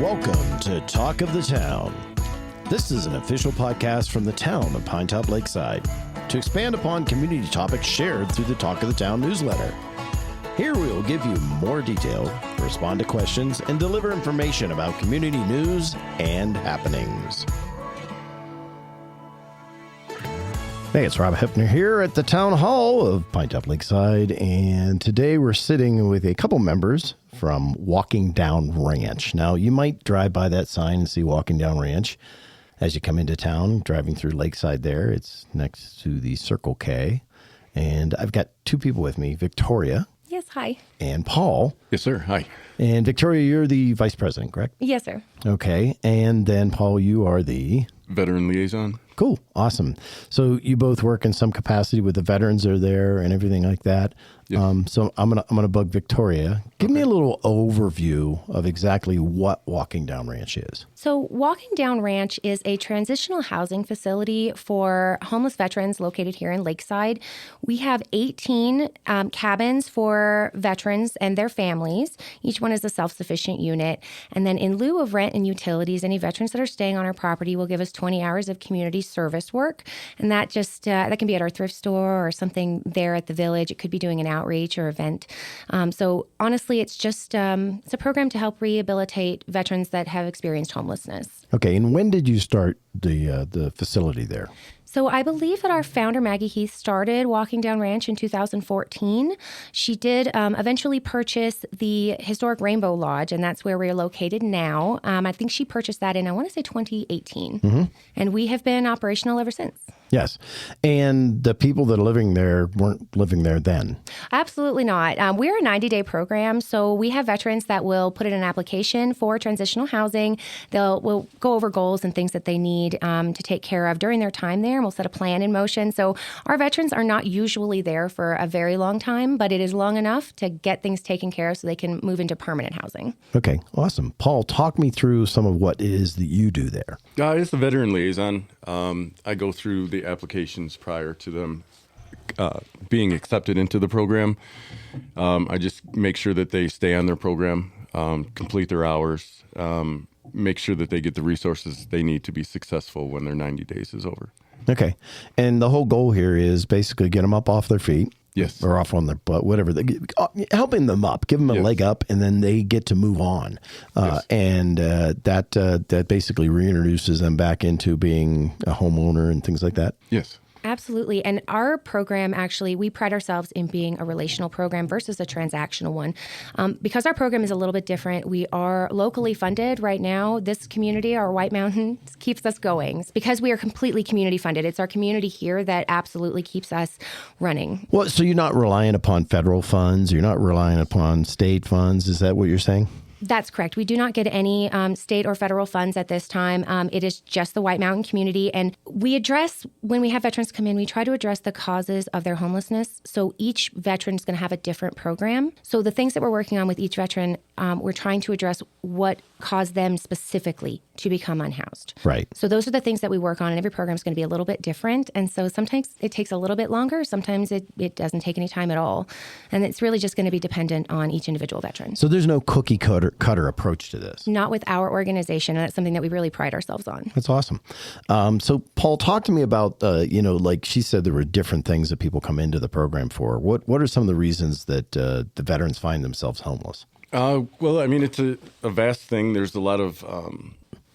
Welcome to Talk of the Town. This is an official podcast from the town of Pinetop-Lakeside to expand upon community topics shared through the Talk of the Town newsletter. Here we will give you more detail, respond to questions, and deliver information about community news and happenings. Hey, it's Rob Hepner here at the Town Hall of Pinetop-Lakeside, and today we're sitting with a couple members from Walking Down Ranch. Now, you might drive by that sign and see Walking Down Ranch as you come into town, driving through Lakeside there. It's next to the Circle K, and I've got two people with me, Victoria. Yes, hi. And Paul. Yes, sir. Hi. And Victoria, you're the vice president, correct? Yes, sir. Okay, and then Paul, you are the... Veteran liaison. Cool. Awesome. So you both work in some capacity with the veterans that are there and everything like that. Yes. So I'm gonna bug Victoria. Give me a little overview of exactly what Walking Down Ranch is. So Walking Down Ranch is a transitional housing facility for homeless veterans located here in Lakeside. We have 18 cabins for veterans and their families. Each one is a self-sufficient unit. And then in lieu of rent and utilities, any veterans that are staying on our property will give us 20 hours of community service work. And that just that can be at our thrift store or something there at the village. It could be doing an outreach or event. So honestly, it's just it's a program to help rehabilitate veterans that have experienced homelessness. Okay, and when did you start the facility there? So I believe that our founder, Maggie Heath, started Walking Down Ranch in 2014. She did eventually purchase the historic Rainbow Lodge, and that's where we're located now. I think she purchased that in, I want to say, 2018. Mm-hmm. And we have been operational ever since. Yes. And the people that are living there weren't living there then? Absolutely not. We're a 90-day program, so we have veterans that will put in an application for transitional housing. We'll go over goals and things that they need to take care of during their time there, and we'll set a plan in motion. So our veterans are not usually there for a very long time, but it is long enough to get things taken care of so they can move into permanent housing. Okay, awesome. Paul, talk me through some of what it is that you do there. It's the veteran liaison. I go through the applications prior to them being accepted into the program. I just make sure that they stay on their program, complete their hours, make sure that they get the resources they need to be successful when their 90 days is over. Okay. And the whole goal here is basically get them up off their feet. Yes. Or off on their butt, whatever. Helping them up, give them a leg up, and then they get to move on. Yes. And that basically reintroduces them back into being a homeowner and things like that. Yes. Absolutely. And our program, actually, we pride ourselves in being a relational program versus a transactional one. Because our program is a little bit different, we are locally funded right now. This community, our White Mountain, keeps us going. It's because we are completely community funded. It's our community here that absolutely keeps us running. Well, so you're not relying upon federal funds. You're not relying upon state funds. Is that what you're saying? That's correct. We do not get any state or federal funds at this time. It is just the White Mountain community. And we address, when we have veterans come in, we try to address the causes of their homelessness. So each veteran is going to have a different program. So the things that we're working on with each veteran, we're trying to address what caused them specifically to become unhoused. Right. So those are the things that we work on, and every program is going to be a little bit different. And so sometimes it takes a little bit longer. Sometimes it doesn't take any time at all. And it's really just going to be dependent on each individual veteran. So there's no cookie cutter approach to this? Not with our organization. And that's something that we really pride ourselves on. That's awesome. So Paul, talk to me about, like she said, there were different things that people come into the program for. What are some of the reasons that the veterans find themselves homeless? Well, I mean, it's a vast thing. There's a lot of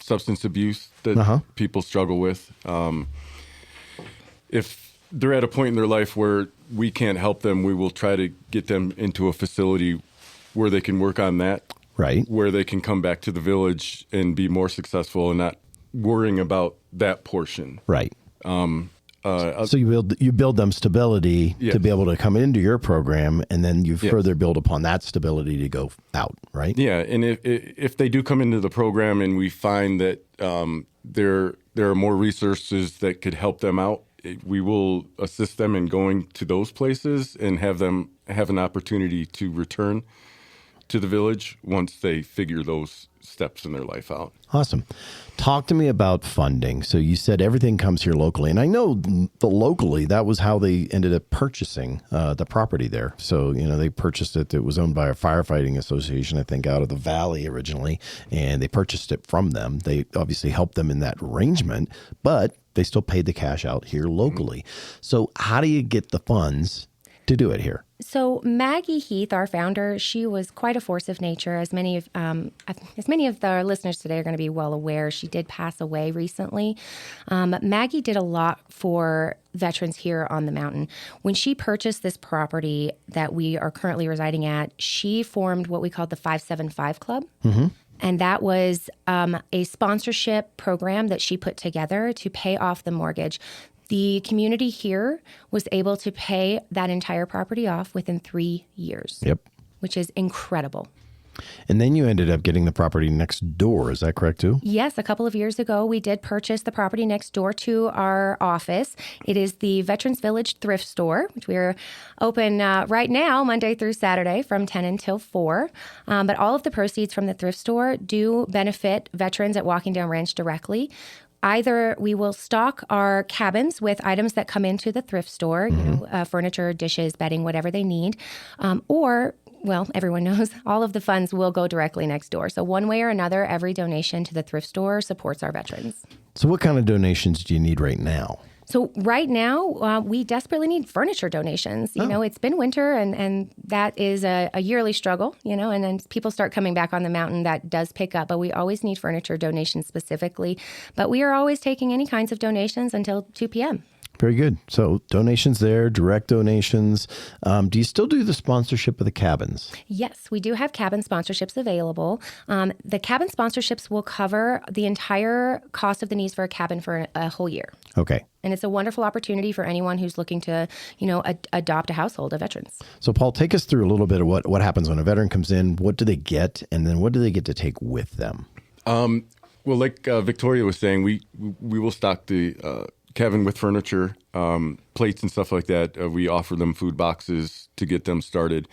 substance abuse that people struggle with. If they're at a point in their life where we can't help them, we will try to get them into a facility where they can work on that. Right. Where they can come back to the village and be more successful and not worrying about that portion. Right. So you build them stability to be able to come into your program, and then you further build upon that stability to go out, right? Yeah, and if they do come into the program and we find that there are more resources that could help them out, we will assist them in going to those places and have them have an opportunity to return to the village once they figure those steps in their life out. Awesome. Talk to me about funding. So you said everything comes here locally. And I know locally, that was how they ended up purchasing the property there. So, they purchased it. It was owned by a firefighting association, I think, out of the valley originally. And they purchased it from them. They obviously helped them in that arrangement, but they still paid the cash out here locally. So how do you get the funds to do it here? So Maggie Heath, our founder, she was quite a force of nature. As many of the listeners today are going to be well aware, she did pass away recently. Maggie did a lot for veterans here on the mountain. When she purchased this property that we are currently residing at, she formed what we called the 575 Club. Mm-hmm. And that was a sponsorship program that she put together to pay off the mortgage. The community here was able to pay that entire property off within 3 years. Yep. Which is incredible. And then you ended up getting the property next door. Is that correct too? Yes. A couple of years ago, we did purchase the property next door to our office. It is the Veterans Village Thrift Store, which we are open right now, Monday through Saturday from 10 until 4. But all of the proceeds from the thrift store do benefit veterans at Walking Down Ranch directly. Either we will stock our cabins with items that come into the thrift store, furniture, dishes, bedding, whatever they need, or, well, everyone knows all of the funds will go directly next door. So one way or another, every donation to the thrift store supports our veterans. So what kind of donations do you need right now? So right now, we desperately need furniture donations. It's been winter, and that is a yearly struggle, and then people start coming back on the mountain, that does pick up. But we always need furniture donations specifically. But we are always taking any kinds of donations until 2 p.m. Very good. So donations there, direct donations. Do you still do the sponsorship of the cabins? Yes, we do have cabin sponsorships available. The cabin sponsorships will cover the entire cost of the needs for a cabin for a whole year. Okay. And it's a wonderful opportunity for anyone who's looking to, adopt a household of veterans. So, Paul, take us through a little bit of what happens when a veteran comes in. What do they get? And then what do they get to take with them? Well, like Victoria was saying, we will stock the cabin with furniture, plates and stuff like that. We offer them food boxes to get them started.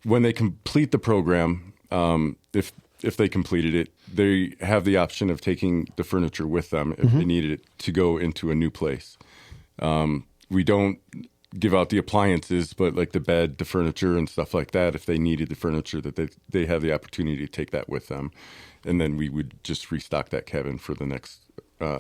When they complete the program, if they completed it, they have the option of taking the furniture with them if they needed it to go into a new place. We don't give out the appliances, but like the bed, the furniture and stuff like that, if they needed the furniture, that they have the opportunity to take that with them. And then we would just restock that cabin for the next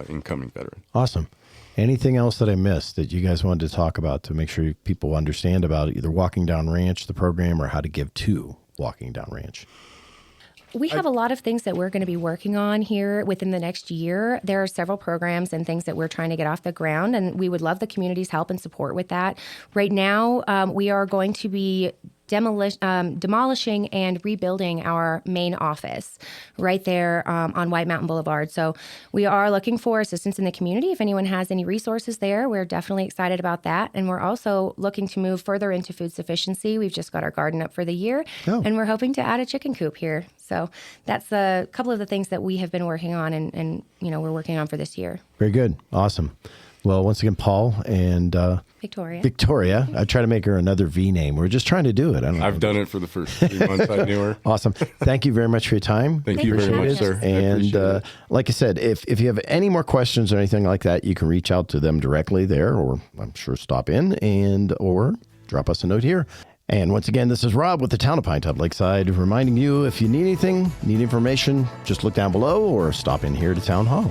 incoming veteran. Awesome. Anything else that I missed that you guys wanted to talk about to make sure people understand about either Walking Down Ranch, the program, or how to give to Walking Down Ranch? We have a lot of things that we're going to be working on here within the next year. There are several programs and things that we're trying to get off the ground, and we would love the community's help and support with that. Right now, we are going to be demolishing and rebuilding our main office right there on White Mountain Boulevard. So we are looking for assistance in the community. If anyone has any resources there, we're definitely excited about that. And we're also looking to move further into food sufficiency. We've just got our garden up for the year, and we're hoping to add a chicken coop here. So that's a couple of the things that we have been working on and we're working on for this year. Very good. Awesome. Well, once again, Paul and Victoria. I try to make her another V name. We're just trying to do it. I've done it for the first 3 months I knew her. Awesome. Thank you very much for your time. Thank you very much, sir. And like I said, if you have any more questions or anything like that, you can reach out to them directly there, or I'm sure stop in or drop us a note here. And once again, this is Rob with the Town of Pinetop-Lakeside, reminding you if you need anything, need information, just look down below or stop in here to Town Hall.